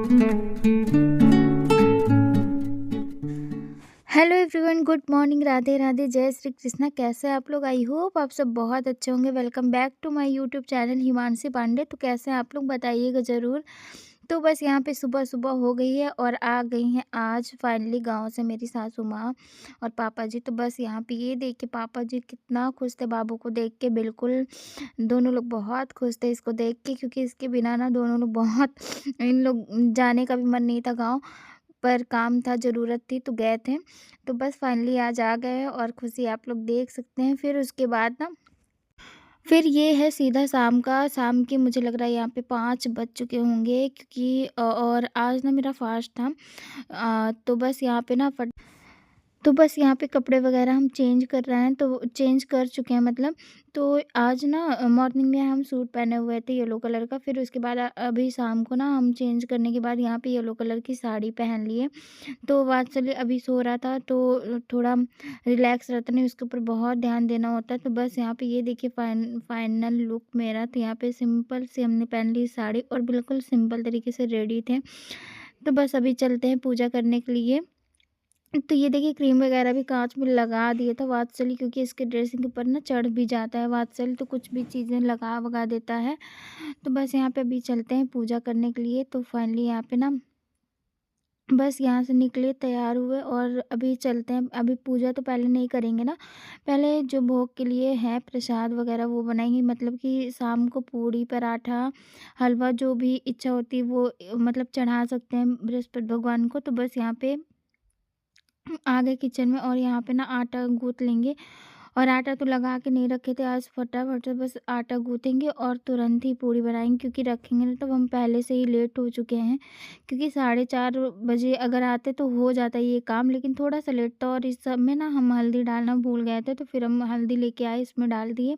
Hello everyone, good morning, Radhe Radhe, जय श्री कृष्णा। कैसे हैं आप लोग? आई होप आप सब बहुत अच्छे होंगे। Welcome back to my YouTube channel Himanshi Pandey. तो कैसे हैं आप लोग, बताइएगा ज़रूर। तो बस यहाँ पे सुबह सुबह हो गई है और आ गई हैं आज फाइनली गांव से मेरी सासू माँ और पापा जी। तो बस यहाँ पे ये देख के पापा जी कितना खुश थे बाबू को देख के। बिल्कुल दोनों लोग बहुत खुश थे इसको देख के, क्योंकि इसके बिना ना दोनों लोग बहुत इन लोग जाने का भी मन नहीं था गाँव, पर काम था, ज़रूरत थी तो गए थे। तो बस फाइनली आज आ गए हैं और खुशी आप लोग देख सकते हैं। फिर उसके बाद ना फिर ये है सीधा शाम का। शाम के मुझे लग रहा है यहाँ पे 5 बज चुके होंगे, क्योंकि और आज ना मेरा फास्ट था। तो बस यहाँ पे ना तो बस यहाँ पे कपड़े वगैरह हम चेंज कर रहे हैं, तो चेंज कर चुके हैं मतलब। तो आज ना मॉर्निंग में हम सूट पहने हुए थे येलो कलर का, फिर उसके बाद अभी शाम को ना हम चेंज करने के बाद यहाँ पे येलो कलर की साड़ी पहन लिए। तो बात चलिए अभी सो रहा था तो थोड़ा रिलैक्स रहता नहीं, उसके ऊपर बहुत ध्यान देना होता है। तो बस यहाँ पे ये देखिए फाइनल लुक मेरा। तो यहाँ पे सिंपल सी हमने पहन ली साड़ी और बिल्कुल सिंपल तरीके से रेडी थे। तो बस अभी चलते हैं पूजा करने के लिए। तो ये देखिए क्रीम वगैरह भी काँच में लगा दिया था वात्सल्य, क्योंकि इसके ड्रेसिंग के ऊपर ना चढ़ भी जाता है वात्सल्य, तो कुछ भी चीज़ें लगा वगा देता है। तो बस यहाँ पे अभी चलते हैं पूजा करने के लिए। तो फाइनली यहाँ पे ना बस यहाँ से निकले, तैयार हुए और अभी चलते हैं। अभी पूजा तो पहले नहीं करेंगे ना, पहले जो भोग के लिए है प्रसाद वगैरह वो बनाएंगे। मतलब कि शाम को पूड़ी पराठा हलवा जो भी इच्छा होती है वो मतलब चढ़ा सकते हैं बृहस्पति भगवान को। तो बस यहाँ पे आ गए किचन में और यहाँ पे ना आटा गूँथ लेंगे। और आटा तो लगा के नहीं रखे थे, आज फटाफट से बस आटा गूँथेंगे और तुरंत ही पूड़ी बनाएंगे, क्योंकि रखेंगे ना तो हम पहले से ही लेट हो चुके हैं। क्योंकि 4:30 बजे अगर आते तो हो जाता ये काम, लेकिन थोड़ा सा लेट था और इस सब में ना हम हल्दी डालना भूल गए थे, तो फिर हम हल्दी लेके आए, इसमें डाल दिए।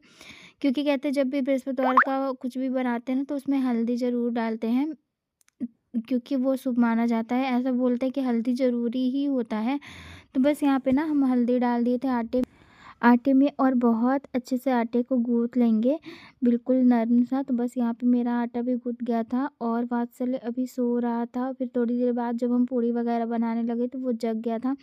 क्योंकि कहते हैं जब भी बृहस्पतिवार का कुछ भी बनाते हैं ना तो उसमें हल्दी ज़रूर डालते हैं, क्योंकि वो शुभ माना जाता है। ऐसा बोलते हैं कि हल्दी ज़रूरी ही होता है। तो बस यहाँ पे ना हम हल्दी डाल दिए थे आटे आटे में और बहुत अच्छे से आटे को गूँथ लेंगे, बिल्कुल नरम सा। तो बस यहाँ पे मेरा आटा भी गूँथ गया था और वात्सल्य अभी सो रहा था। फिर थोड़ी देर बाद जब हम पूड़ी वगैरह बनाने लगे तो वो जग गया था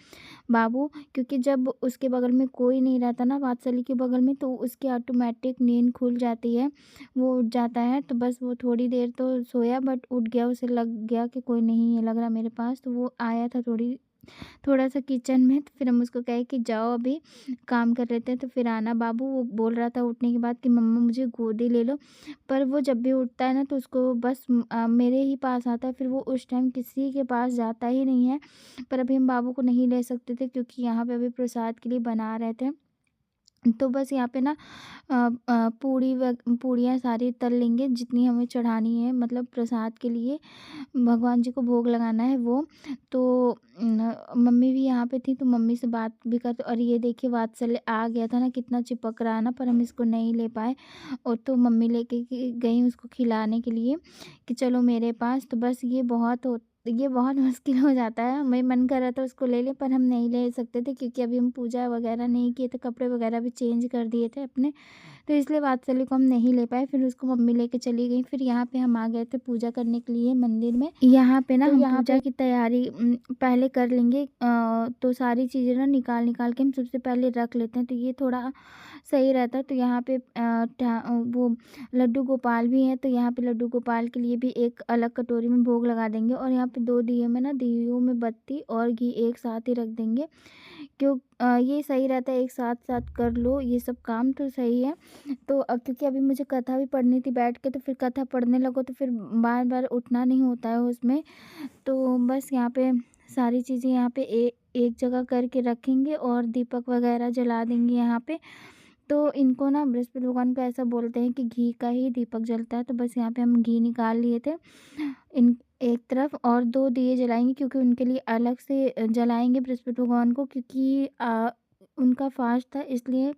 बाबू, क्योंकि जब उसके बगल में कोई नहीं रहता ना वात्सल्य के बगल में, तो उसकी ऑटोमेटिक नींद खुल जाती है, वो उठ जाता है। तो बस वो थोड़ी देर तो सोया, बट उठ गया, उसे लग गया कि कोई नहीं है लग रहा मेरे पास, तो वो आया था थोड़ा सा किचन में। तो फिर हम उसको कहे कि जाओ अभी काम कर लेते हैं, तो फिर आना बाबू। वो बोल रहा था उठने के बाद कि मम्मा मुझे गोदी ले लो, पर वो जब भी उठता है ना तो उसको बस मेरे ही पास आता है, फिर वो उस टाइम किसी के पास जाता ही नहीं है। पर अभी हम बाबू को नहीं ले सकते थे, क्योंकि यहाँ पे अभी प्रसाद के लिए बना रहे थे। तो बस यहाँ पे ना पूड़ियाँ सारी तल लेंगे जितनी हमें चढ़ानी है, मतलब प्रसाद के लिए भगवान जी को भोग लगाना है वो। तो मम्मी भी यहाँ पे थी, तो मम्मी से बात भी कर। और ये देखिए वात्सल्य आ गया था ना, कितना चिपक रहा है ना, पर हम इसको नहीं ले पाए। और तो मम्मी लेके गई उसको खिलाने के लिए कि चलो मेरे पास। तो बस ये बहुत मुश्किल हो जाता है। हमें मन कर रहा था उसको ले लें, पर हम नहीं ले सकते थे, क्योंकि अभी हम पूजा वगैरह नहीं किए थे, कपड़े वगैरह भी चेंज कर दिए थे अपने। तो इसलिए वात्सल्य को हम नहीं ले पाए, फिर उसको मम्मी लेके चली गई। फिर यहाँ पे हम आ गए थे पूजा करने के लिए मंदिर में। यहाँ पे ना तो हम यहाँ पूजा की तैयारी पहले कर लेंगे। तो सारी चीज़ें ना निकाल निकाल के हम सबसे पहले रख लेते हैं, तो ये थोड़ा सही रहता है। तो यहाँ पे वो लड्डू गोपाल भी हैं, तो यहाँ पे लड्डू गोपाल के लिए भी एक अलग कटोरी में भोग लगा देंगे। और यहाँ पे 2 दिए में ना दियों में बत्ती और घी एक साथ ही रख देंगे, ये सही रहता है, एक साथ साथ कर लो ये सब काम, तो सही है। तो क्योंकि अभी मुझे कथा भी पढ़नी थी बैठ के, तो फिर कथा पढ़ने लगो तो फिर बार बार उठना नहीं होता है उसमें। तो बस यहाँ पे सारी चीज़ें यहाँ पे एक जगह करके रखेंगे और दीपक वगैरह जला देंगे यहाँ पे। तो इनको ना बृहस्पति भगवान को ऐसा बोलते हैं कि घी का ही दीपक जलता है। तो बस यहाँ पे हम घी निकाल लिए थे इन एक तरफ, और 2 दिए जलाएंगे, क्योंकि उनके लिए अलग से जलाएंगे बृहस्पति भगवान को, क्योंकि उनका फास्ट था, इसलिए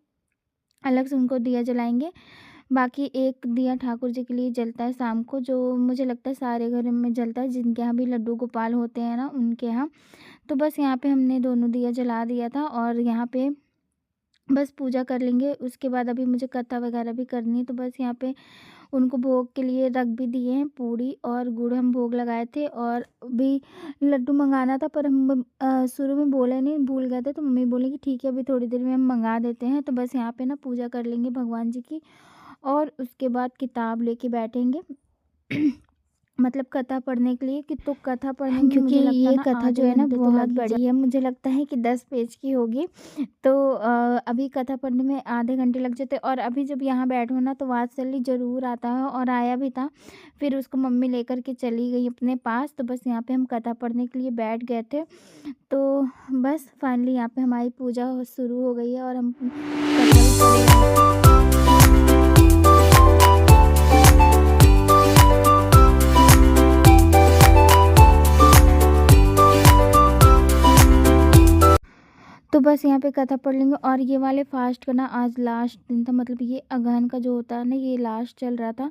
अलग से उनको दिया जलाएंगे। बाकी एक दिया ठाकुर जी के लिए जलता है शाम को, जो मुझे लगता है सारे घर में जलता है, जिनके यहाँ भी लड्डू गोपाल होते हैं ना उनके यहाँ। तो बस यहाँ पे हमने दोनों दिया जला दिया था और यहाँ पे बस पूजा कर लेंगे। उसके बाद अभी मुझे कथा वगैरह भी करनी है, तो बस यहाँ पे उनको भोग के लिए रख भी दिए हैं। पूड़ी और गुड़ हम भोग लगाए थे और भी लड्डू मंगाना था, पर हम शुरू में बोले नहीं, भूल गए थे। तो मम्मी बोली कि ठीक है, अभी थोड़ी देर में हम मंगा देते हैं। तो बस यहाँ पे ना पूजा कर लेंगे भगवान जी की और उसके बाद किताब लेके बैठेंगे मतलब कथा पढ़ने के लिए कि तो कथा पढ़ने में क्योंकि मुझे लगता है ये ना कथा जो आधे है ना घंटे तो बहुत लग ही बड़ी है, मुझे लगता है कि 10 पेज की होगी। तो अभी कथा पढ़ने में आधे घंटे लग जाते और अभी जब यहाँ बैठो ना तो वात्सल्य ज़रूर आता है और आया भी था। फिर उसको मम्मी लेकर के चली गई अपने पास। तो बस यहाँ पे हम कथा पढ़ने के लिए बैठ गए थे। तो बस फाइनली यहाँ पे हमारी पूजा शुरू हो गई है और हम कथा भी पढ़ रहे हैं। तो बस यहाँ पे कथा पढ़ लेंगे और ये वाले फास्ट का ना आज लास्ट दिन था, मतलब ये अगहन का जो होता है ना ये लास्ट चल रहा था।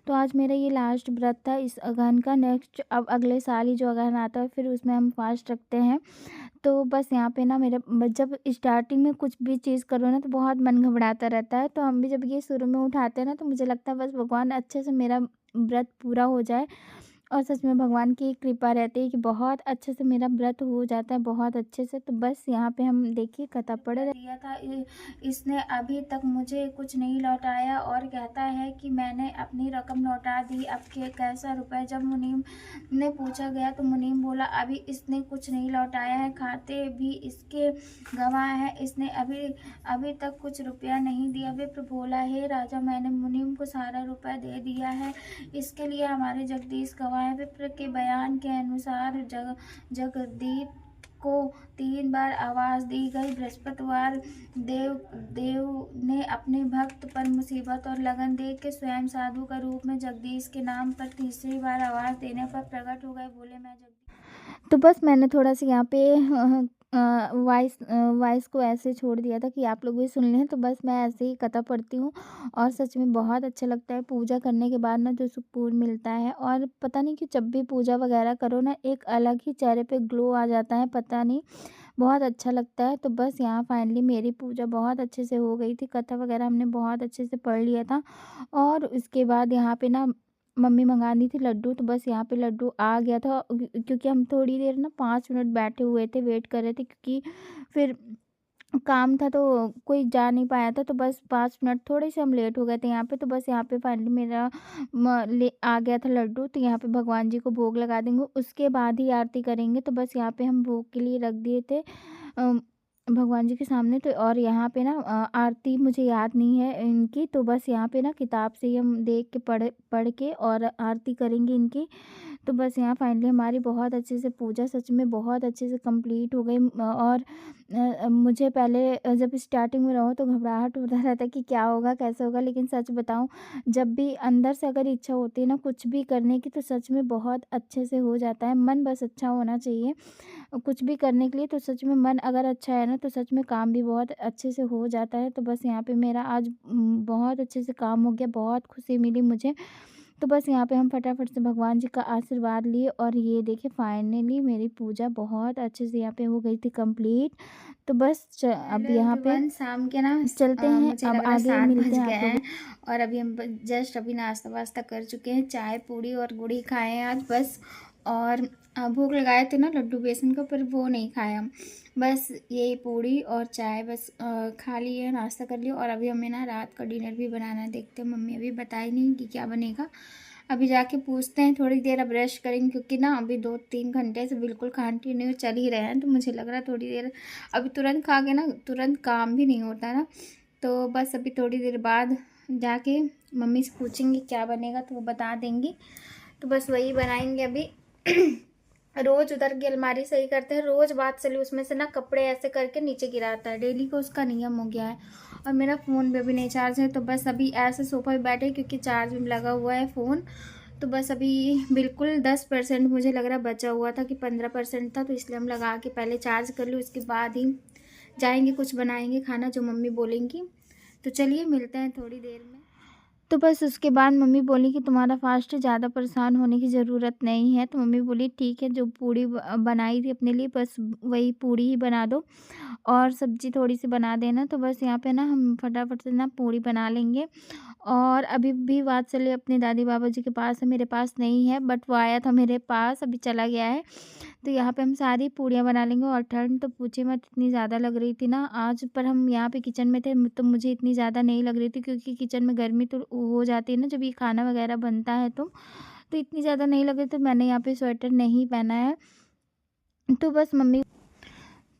तो आज मेरा ये लास्ट व्रत था इस अगहन का। नेक्स्ट अब अगले साल ही जो अगहन आता है फिर उसमें हम फास्ट रखते हैं। तो बस यहाँ पे ना मेरा जब स्टार्टिंग में कुछ भी चीज़ करो ना तो बहुत मन घबराता रहता है। तो हम भी जब ये शुरू में उठाते हैं ना तो मुझे लगता है बस भगवान अच्छे से मेरा व्रत पूरा हो जाए। और सच में भगवान की कृपा रहती है कि बहुत अच्छे से मेरा व्रत हो जाता है, बहुत अच्छे से। तो बस यहाँ पे हम देखिए कथा पढ़ रहे दिया था इसने अभी तक मुझे कुछ नहीं लौटाया और कहता है कि मैंने अपनी रकम लौटा दी, अब के कैसा रुपए। जब मुनीम ने पूछा गया तो मुनीम बोला अभी इसने कुछ नहीं लौटाया है, खाते भी इसके गवाह है, इसने अभी तक कुछ रुपया नहीं दिया। विप्र बोला हे राजा, मैंने मुनीम को सारा रुपया दे दिया है, इसके लिए हमारे जगदीश गवाह है। विप्र के बयान के अनुसार जगदीप को 3 बार आवाज दी गई। बृहस्पतिवार देव ने अपने भक्त पर मुसीबत और लगन देख के स्वयं साधु का रूप में जगदीश के नाम पर तीसरी बार आवाज देने पर प्रकट हो गए। बोले मैं जगदीश। तो बस मैंने थोड़ा सा यहाँ पे वॉइस को ऐसे छोड़ दिया था कि आप लोग भी सुन लें। तो बस मैं ऐसे ही कथा पढ़ती हूँ और सच में बहुत अच्छा लगता है पूजा करने के बाद ना जो सुकून मिलता है। और पता नहीं कि जब भी पूजा वगैरह करो ना एक अलग ही चेहरे पे ग्लो आ जाता है, पता नहीं बहुत अच्छा लगता है। तो बस यहाँ फाइनली मेरी पूजा बहुत अच्छे से हो गई थी, कथा वगैरह हमने बहुत अच्छे से पढ़ लिया था। और उसके बाद यहाँ पे ना मम्मी मंगानी थी लड्डू। तो बस यहाँ पे लड्डू आ गया था क्योंकि हम थोड़ी देर ना 5 मिनट बैठे हुए थे, वेट कर रहे थे क्योंकि फिर काम था तो कोई जा नहीं पाया था। तो बस 5 मिनट थोड़े से हम लेट हो गए थे यहाँ पे। तो बस यहाँ पे फाइनली मेरा ले आ गया था लड्डू। तो यहाँ पे भगवान जी को भोग लगा देंगे, उसके बाद ही आरती करेंगे। तो बस यहाँ पे हम भोग के लिए रख दिए थे भगवान जी के सामने। तो और यहाँ पे ना आरती मुझे याद नहीं है इनकी। तो बस यहाँ पे ना किताब से ही हम देख के पढ़ पढ़ के और आरती करेंगे इनकी। तो बस यहाँ फाइनली हमारी बहुत अच्छे से पूजा सच में बहुत अच्छे से कंप्लीट हो गई। और मुझे पहले जब स्टार्टिंग में रहो तो घबराहट होता रहता है कि क्या होगा कैसे होगा, लेकिन सच बताऊं जब भी अंदर से अगर इच्छा होती है ना कुछ भी करने की तो सच में बहुत अच्छे से हो जाता है। मन बस अच्छा होना चाहिए कुछ भी करने के लिए। तो सच में मन अगर अच्छा है ना तो सच में काम भी बहुत अच्छे से हो जाता है। तो बस यहाँ पे मेरा आज बहुत अच्छे से काम हो गया, बहुत खुशी मिली मुझे। तो बस यहाँ पे हम फटाफट से भगवान जी का आशीर्वाद लिए और ये देखिए फाइनली मेरी पूजा बहुत अच्छे से यहाँ पे हो गई थी कंप्लीट। तो बस अब यहाँ पे शाम के ना चलते हैं, मुझे अब लग रहा है आगे 7 मिलते बज हैं गए आप हैं लोगों। और अभी हम जस्ट अभी नाश्ता वास्ता कर चुके हैं। चाय पूड़ी और गुड़ी खाए हैं आज बस। और भोग लगाए थे ना लड्डू बेसन का, पर वो नहीं खाया हम, बस यही पूड़ी और चाय बस खा लिए, नाश्ता कर लिया। और अभी हमें ना रात का डिनर भी बनाना है, देखते हैं मम्मी अभी बताई नहीं कि क्या बनेगा। अभी जाके पूछते हैं, थोड़ी देर अब रेस्ट करेंगे क्योंकि ना अभी 2-3 घंटे से बिल्कुल कंटिन्यू चल ही रहे हैं। तो मुझे लग रहा है थोड़ी देर अभी तुरंत खा के ना तुरंत काम भी नहीं होता ना। तो बस अभी थोड़ी देर बाद जाके मम्मी से पूछेंगे क्या बनेगा तो वो बता देंगी। तो बस वही बनाएंगे अभी। रोज उधर की अलमारी सही करते हैं, रोज बात चली उसमें से ना कपड़े ऐसे करके नीचे गिराता है, डेली को उसका नियम हो गया है। और मेरा फ़ोन भी अभी नहीं चार्ज है। तो बस अभी ऐसे सोफा पे बैठे क्योंकि चार्ज में लगा हुआ है फ़ोन। तो बस अभी बिल्कुल 10% मुझे लग रहा बचा हुआ था कि 15% था, तो इसलिए हम लगा के पहले चार्ज कर ली, उसके बाद ही जाएंगे कुछ बनाएंगे खाना जो मम्मी बोलेंगी। तो चलिए मिलते हैं थोड़ी देर में। तो बस उसके बाद मम्मी बोली कि तुम्हारा फास्ट है, ज़्यादा परेशान होने की ज़रूरत नहीं है। तो मम्मी बोली ठीक है, जो पूड़ी बनाई थी अपने लिए बस वही पूड़ी ही बना दो और सब्ज़ी थोड़ी सी बना देना। तो बस यहाँ पे ना हम फटाफट से ना पूड़ी बना लेंगे और अभी भी वात्सल्य अपने दादी बाबा जी के पास है, मेरे पास नहीं है, बट वो आया था मेरे पास, अभी चला गया है। तो यहाँ पे हम सारी पूड़ियाँ बना लेंगे और ठंड तो पूछिए मत, इतनी ज़्यादा लग रही थी ना आज। पर हम यहाँ पे किचन में थे तो मुझे इतनी ज़्यादा नहीं लग रही थी, क्योंकि किचन में गर्मी तो हो जाती है ना जब ये खाना वगैरह बनता है तो इतनी ज़्यादा नहीं लग रही, तो मैंने यहाँ पे स्वेटर नहीं पहना है। तो बस मम्मी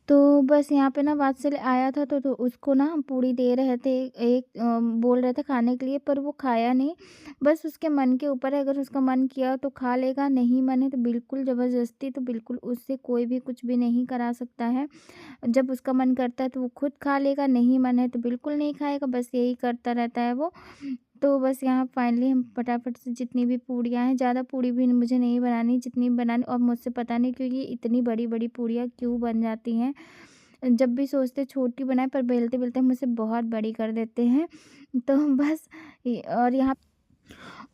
तो बस यहाँ पे ना वात्सल्य आया था तो उसको ना हम पूड़ी दे रहे थे, एक बोल रहे थे खाने के लिए, पर वो खाया नहीं। बस उसके मन के ऊपर है, अगर उसका मन किया तो खा लेगा, नहीं मन है तो बिल्कुल ज़बरदस्ती तो बिल्कुल उससे कोई भी कुछ भी नहीं करा सकता है। जब उसका मन करता है तो वो खुद खा लेगा, नहीं मन है तो बिल्कुल नहीं खाएगा, बस यही करता रहता है वो। तो बस यहाँ फाइनली हम फटाफट से जितनी भी पूड़ियाँ हैं, ज़्यादा पूड़ी भी मुझे नहीं बनानी, जितनी भी बनानी, और मुझसे पता नहीं क्यों ये इतनी बड़ी-बड़ी पूड़ियाँ क्यों बन जाती हैं। जब भी सोचते छोटी बनाएँ पर बेलते-बेलते मुझसे बहुत बड़ी कर देते हैं। तो बस और यहाँ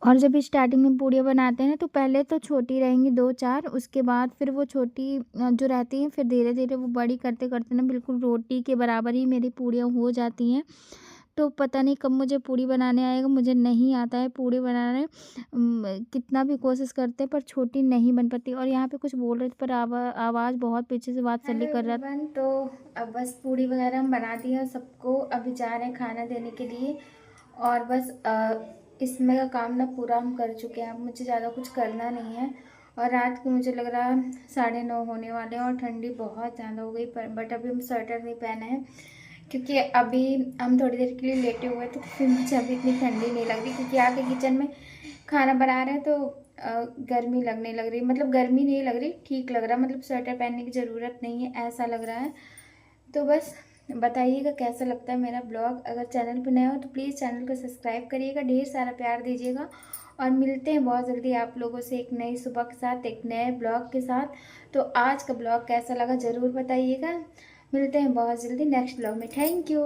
और जब स्टार्टिंग में पूड़ियाँ बनाते हैं ना तो पहले तो छोटी रहेंगी 2-4, उसके बाद फिर वो छोटी जो रहती हैं फिर धीरे-धीरे वो बड़ी करते-करते ना बिल्कुल रोटी के बराबर ही मेरी पूड़ियाँ हो जाती हैं। तो पता नहीं कब मुझे पूड़ी बनाने आएगा, मुझे नहीं आता है पूड़ी बनाने। कितना भी कोशिश करते हैं पर छोटी नहीं बन पाती। और यहाँ पे कुछ बोल रहे थे पर आवाज़ बहुत पीछे से बात हेलो चली कर रहा। एवरीवन। तो अब बस पूड़ी वगैरह हम बना दी है सबको, अभी जा रहे हैं खाना देने के लिए। और बस इसमें का काम ना पूरा हम कर चुके हैं, अब मुझे ज़्यादा कुछ करना नहीं है। और रात को मुझे लग रहा है 9:30 होने वाले हैं और ठंडी बहुत ज़्यादा हो गई, पर बट अभी हम स्वेटर नहीं पहने हैं क्योंकि अभी हम थोड़ी देर के लिए लेटे हुए थे, तो फिर मुझे अभी इतनी ठंडी नहीं लग रही क्योंकि आके किचन में खाना बना रहे हैं तो गर्मी लगने लग रही, मतलब गर्मी नहीं लग रही, ठीक लग रहा, मतलब स्वेटर पहनने की ज़रूरत नहीं है ऐसा लग रहा है। तो बस बताइएगा कैसा लगता है मेरा ब्लॉग। अगर चैनल पर नया हो तो प्लीज़ चैनल को सब्सक्राइब करिएगा, ढेर सारा प्यार दीजिएगा। और मिलते हैं बहुत जल्दी आप लोगों से एक नई सुबह के साथ, एक नए ब्लॉग के साथ। तो आज का ब्लॉग कैसा लगा ज़रूर बताइएगा। मिलते हैं बहुत जल्दी नेक्स्ट ब्लॉग में। Thank you.